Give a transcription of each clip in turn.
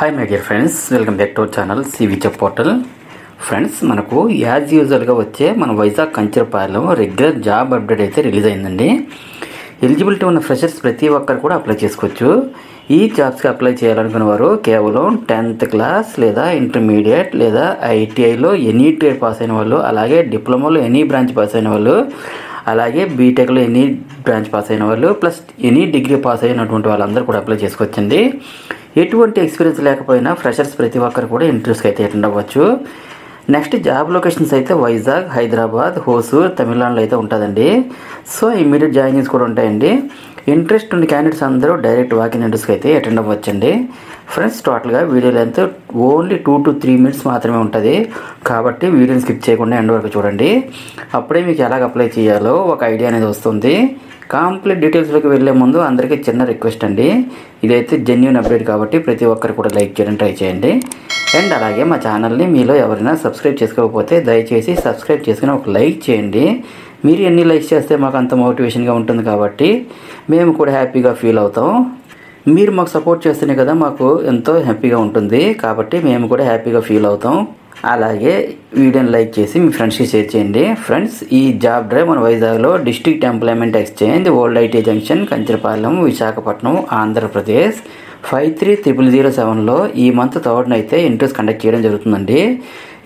Hi my dear friends, welcome back to our channel CV job portal. Friends, మనకు as యూజువల్గా వచ్చే మన Vizag Kancharapalem regular job update అయితే release అయిందండి. ఎలిజిబిలిటీ ఉన్న ఫ్రెషర్స్ ప్రతి ఒక్కరు కూడా అప్లై చేసుకోవచ్చు. ఈ జాబ్స్కి అప్లై చేయాలనుకున్న వారు కేవలం 10th క్లాస్ లేదా ఇంటర్మీడియట్ లేదా ఐటీఐలో ఎనీ ట్రేడ్ పాస్ అయిన వాళ్ళు, అలాగే డిప్లొమాలో ఎనీ బ్రాంచ్ పాస్ అయిన వాళ్ళు, అలాగే బీటెక్లో ఎనీ బ్రాంచ్ పాస్ అయిన వాళ్ళు, ప్లస్ ఎనీ డిగ్రీ పాస్ అయినటువంటి వాళ్ళందరూ కూడా అప్లై చేసుకోవచ్చండి. ఎటువంటి ఎక్స్పీరియన్స్ లేకపోయినా ఫ్రెషర్స్ ప్రతి ఒక్కరు కూడా ఇంటర్వ్యూస్కి అయితే అటెండ్ అవ్వచ్చు. నెక్స్ట్ జాబ్ లొకేషన్స్ అయితే వైజాగ్, హైదరాబాద్, హోసూర్, తమిళనాడులో అయితే ఉంటుందండి. సో ఇమీడియట్ జాయినింగ్స్ కూడా ఉంటాయండి. ఇంట్రెస్ట్ ఉన్న క్యాండిడేట్స్ అందరూ డైరెక్ట్ వాకిన్ ఇంటర్వ్యూస్కి అయితే అటెండ్ అవ్వచ్చండి. ఫ్రెండ్స్, టోటల్గా video length only 2 to 3 minutes మాత్రమే ఉంటుంది. కాబట్టి వీడియోని స్కిప్ చేయకుండా ఎండ్ వరకు చూడండి. అప్పుడే మీకు ఎలాగ అప్లై చేయాలో ఒక ఐడియా అనేది వస్తుంది. కంప్లీట్ డీటెయిల్స్లోకి వెళ్ళే ముందు అందరికీ చిన్న రిక్వెస్ట్ అండి, ఇదైతే జెన్యూన్ అప్డేట్ కాబట్టి ప్రతి ఒక్కరు కూడా లైక్ చేయడం ట్రై చేయండి. అండ్ అలాగే మా ఛానల్ని మీలో ఎవరైనా సబ్స్క్రైబ్ చేసుకోకపోతే దయచేసి సబ్స్క్రైబ్ చేసుకుని ఒక లైక్ చేయండి. మీరు ఎన్ని లైక్స్ చేస్తే మాకు అంత మోటివేషన్గా ఉంటుంది కాబట్టి మేము కూడా హ్యాపీగా ఫీల్ అవుతాం. మీరు మాకు సపోర్ట్ చేస్తేనే కదా మాకు ఎంతో హ్యాపీగా ఉంటుంది. కాబట్టి మేము కూడా హ్యాపీగా ఫీల్ అవుతాం. అలాగే వీడియోని లైక్ చేసి మీ ఫ్రెండ్స్కి షేర్ చేయండి. ఫ్రెండ్స్, ఈ జాబ్ డ్రైవ్ మన వైజాగ్లో district employment exchange, old IT junction, Kancharapalem, Visakhapatnam, Andhra Pradesh 530007లో ఈ మంత్ 3rd అయితే ఇంటర్వ్యూస్ కండక్ట్ చేయడం జరుగుతుందండి.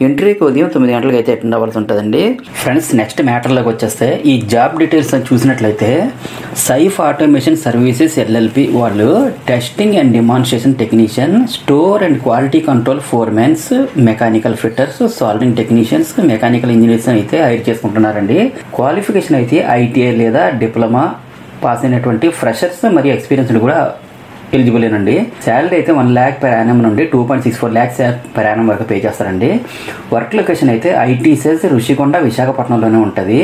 ఇంటర్వ్యూకి ఉదయం 9 గంటలకు అయితే అటెండ్ అవ్వాల్సి ఉంటుందండి. ఫ్రెండ్స్, నెక్స్ట్ మ్యాటర్లోకి వచ్చేస్తే ఈ జాబ్ డీటెయిల్స్ చూసినట్లయితే సైఫ్ ఆటోమేషన్ సర్వీసెస్ ఎల్ఎల్పి వాళ్ళు testing and demonstration technician, store and quality control foremens, mechanical fitters, solving technicians, mechanical engineers అయితే హైర్ చేసుకుంటున్నారండి. క్వాలిఫికేషన్ అయితే ఐటీఐ లేదా డిప్లొమా పాస్ అయినటువంటి ఫ్రెషర్స్ మరియు ఎక్స్పీరియన్స్డ్ కూడా ఎలిజిబుల్ ఏనండి. శాలరీ అయితే 1 lakh per annum నుండి 2.64 lakhs per annum వరకు పే చేస్తారండి. వర్క్ లొకేషన్ అయితే ఐటీ సెల్స్ రుషికొండ, విశాఖపట్నంలోనే ఉంటుంది.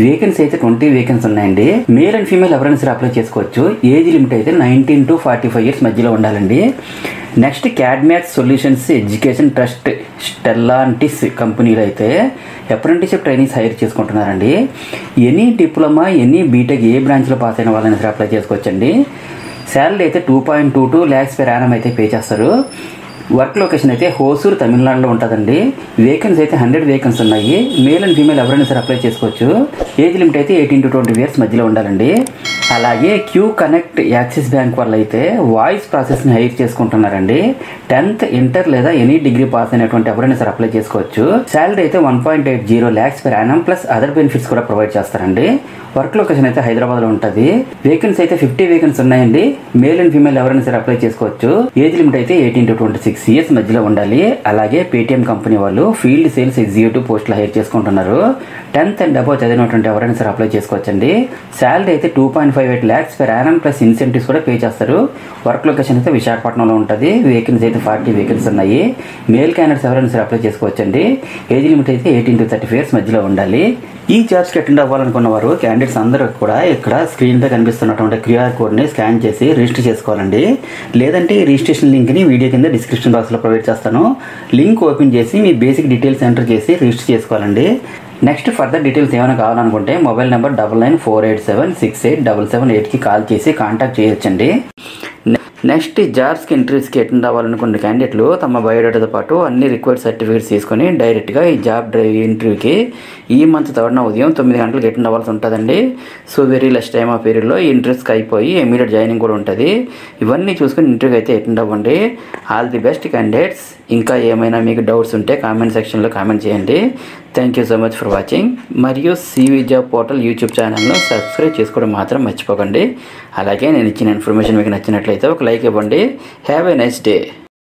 వేకెన్సీ అయితే 20 వేకెన్సీ ఉన్నాయండి. మేల్ అండ్ ఫీమేల్ ఎవరైనా సరే అప్లై చేసుకోవచ్చు. ఏజ్ లిమిట్ అయితే 19 to 45 years మధ్యలో ఉండాలండి. Next Cadmax solutions education trust, Stellantis కంపెనీలో అయితే అప్రెంటిస్షిప్ ట్రైనింగ్స్ హైర్ చేసుకుంటున్నారండి. ఎనీ డిప్లొమా, ఎనీ బీటెక్ ఏ బ్రాంచ్లో పాస్ అయిన వాళ్ళైనా సరే అప్లై చేసుకోవచ్చండి. శాలరీ అయితే 2.22 lakhs per annum అయితే పే చేస్తారు. వర్క్ లొకేషన్ అయితే హోసూర్, తమిళనాడులో ఉంటుందండి. వేకెన్సీ అయితే 100 వేకెన్సీ ఉన్నాయి. మేల్ అండ్ ఫీమేల్ ఎవరైనా సరే అప్లై చేసుకోవచ్చు. ఏజ్ లిమిట్ అయితే 18 to 20 years మధ్యలో ఉండాలండి. అలాగే క్యూ కనెక్ట్ యాక్సిస్ బ్యాంక్ వాళ్ళు అయితే వాయిస్ ప్రాసెస్ని హైర్ చేసుకుంటున్నారండి. 10th, ఇంటర్ లేదా ఎనీ డిగ్రీ పాస్ అయినటువంటి ఎవరైనా సరే అప్లై చేసుకోవచ్చు. శాలరీ అయితే 1.80 lakhs per annum plus other benefits కూడా ప్రొవైడ్ చేస్తారండి. వర్క్ లొకేషన్ అయితే హైదరాబాద్లో ఉంటుంది. వేకెన్సీ అయితే 50 వేకెన్సీ ఉన్నాయండి. మేల్ అండ్ ఫీమేల్ ఎవరైనా సరే అప్లై చేసుకోవచ్చు. ఏజ్ లిమిట్ అయితే 18 to 26 years మధ్యలో ఉండాలి. అలాగే పేటిఎం కంపెనీ వాళ్ళు ఫీల్డ్ సేల్స్ ఎగ్జిక్యూటివ్ పోస్టులు హైర్ చేసుకుంటున్నారు. 10th and above చదివినటువంటి ఎవరైనా సరే అప్లై చేసుకోవచ్చండి. శాలరీ అయితే 2.58 lakhs per annum plus incentives కూడా పే చేస్తారు. వర్క్ లొకేషన్ అయితే విశాఖపట్నంలో ఉంటుంది. వేకెన్సీ అయితే 40 వేకెన్సీ ఉన్నాయి. మేల్ క్యాండిడేట్స్ ఎవరైనా సరే అప్లై చేసుకోవచ్చండి. ఏజ్ లిమిట్ అయితే 18 to 35 years మధ్యలో ఉండాలి. ఈ జాబ్స్కి అటెండ్ అవ్వాలనుకున్న వారు క్యాండిడేట్స్ అందరూ కూడా ఇక్కడ స్క్రీన్పై కనిపిస్తున్నటువంటి QR కోడ్ని స్కాన్ చేసి రిజిస్టర్ చేసుకోవాలండి. లేదంటే ఈ రిజిస్ట్రేషన్ లింక్ని వీడియో కింద డిస్క్రిప్షన్ బాక్స్లో ప్రొవైడ్ చేస్తాను. లింక్ ఓపెన్ చేసి మీ బేసిక్ డీటెయిల్స్ ఎంటర్ చేసి రిజిస్టర్ చేసుకోవాలండి. నెక్స్ట్ ఫర్దర్ డీటెయిల్స్ ఏమైనా కావాలనుకుంటే మొబైల్ నెంబర్ 9948768778కి కాల్ చేసి కాంటాక్ట్ చేయొచ్చండి. నెక్స్ట్ జాబ్స్కి ఇంటర్వ్యూస్కి అటెండ్ అవ్వాలనుకున్న క్యాండిడేట్లు తమ బయోడేటాతో పాటు అన్ని రిక్వైర్డ్ సర్టిఫికేట్స్ తీసుకొని డైరెక్ట్గా ఈ జాబ్ డ్రైవ్ ఇంటర్వ్యూకి ఈ మంత్ 3rd ఉదయం 9 గంటలకు అటెండ్ అవ్వాల్సి ఉంటుందండి. సో వెరీ లెస్ టైమ్ ఆ పీరియడ్లో ఈ ఇంటర్వ్యూస్కి అయిపోయి ఇమీడియట్ జాయినింగ్ కూడా ఉంటుంది. ఇవన్నీ చూసుకొని ఇంటర్వ్యూకి అయితే అటెండ్ అవ్వండి. All the best candidates. ఇంకా ఏమైనా మీకు డౌట్స్ ఉంటే కామెంట్ సెక్షన్లో కామెంట్ చేయండి. Thank you so much for watching. మరియు సివి జాబ్ పోర్టల్ యూట్యూబ్ ఛానల్ను సబ్స్క్రైబ్ చేసుకోవడం మాత్రం మర్చిపోకండి. అలాగే నేను ఇచ్చిన ఇన్ఫర్మేషన్ మీకు నచ్చినట్లయితే ఒక లైక్ ఇవ్వండి. Have a nice day.